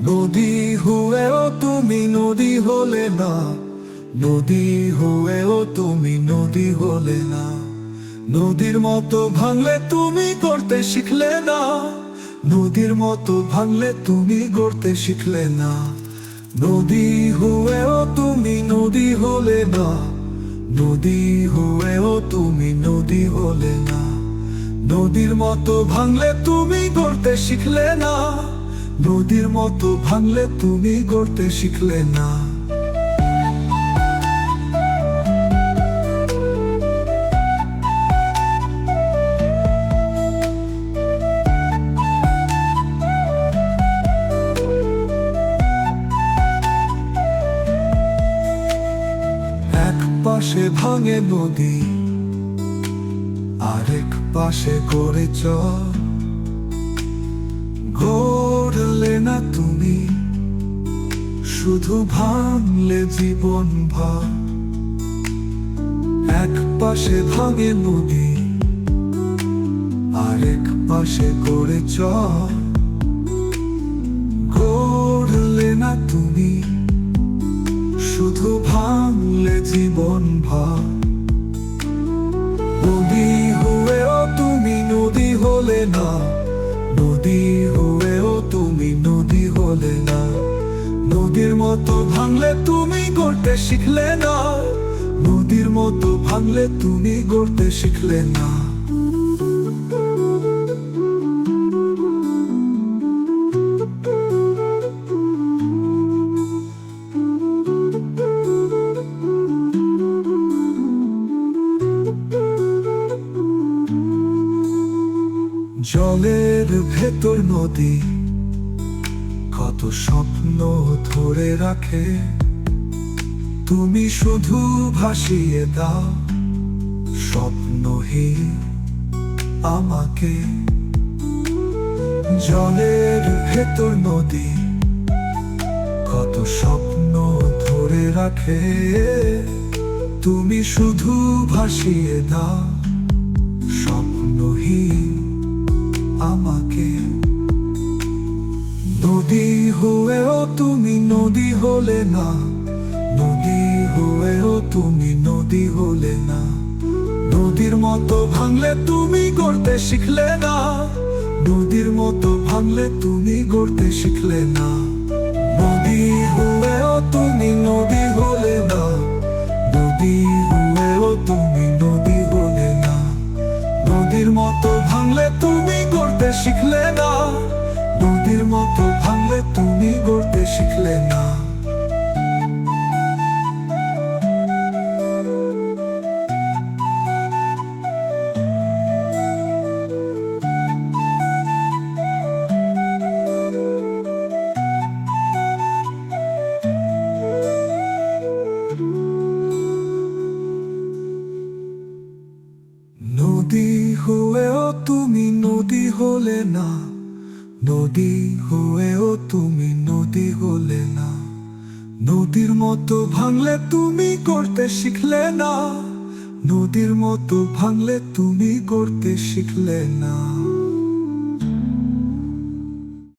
নদী হয়েও তুমি নদী হলে না, নদী হয়েও তুমি নদী হলে না। নদীর মতো ভাঙলে তুমি গড়তে শিখলে না, নদীর মতো ভাঙলে তুমি গড়তে শিখলে না। নদী হয়েও তুমি নদী হলে না, নদী হয়েও তুমি নদী হলে না। নদীর মতো ভাঙলে তুমি গড়তে শিখলে না, নদীর মতো ভাঙলে তুমি গড়তে শিখলে না। এক পাশে ভাঙে নদী, আরেক পাশে গড়ে চল। গড়লে না তুমি, শুধু ভাঙলে জীবন ভর। এক পাশে ভাঙে নদী, আরেক পাশে গড়ে চল। গড়লে না তুমি, শুধু ভাঙলে জীবন ভর। নদী হয়েও তুমি নদী হলে না, নদী হয়েও তুমি নদী হলে না। নদীর মতো ভাঙলে তুমি গড়তে শিখলে না, নদীর মতো ভাঙলে তুমি গড়তে শিখলে না। জলের ভেতর নদী কত স্বপ্ন ধরে রাখে, তুমি শুধু ভাসিয়ে দাও স্বপ্নহীন আমাকে। জলের ভেতর নদী কত স্বপ্ন ধরে রাখে, তুমি শুধু ভাসিয়ে দাও স্বপ্নহীন আমাকে। নদী হয়েও তুমি নদী হলে না, নদী হয়েও তুমি নদী হলে না। নদীর মতো ভাঙলে তুমি গড়তে শিখলে না, নদীর মতো ভাঙলে তুমি গড়তে শিখলে না। নদী হয়েও তুমি নদী হলে না, নদী হয়েও তুমি নদী হলে না। নদীর মতো ভাঙলে তুমি গড়তে শিখলে না, নদীর মতো ভাঙলে তুমি গড়তে শিখলে না। নদী হয়েও তুমি নদী হলে না, নদী হয়েও তুমি নদী হলে না। নদীর মতো ভাঙলে তুমি গড়তে শিখলে না, নদীর মতো ভাঙলে তুমি গড়তে শিখলে না।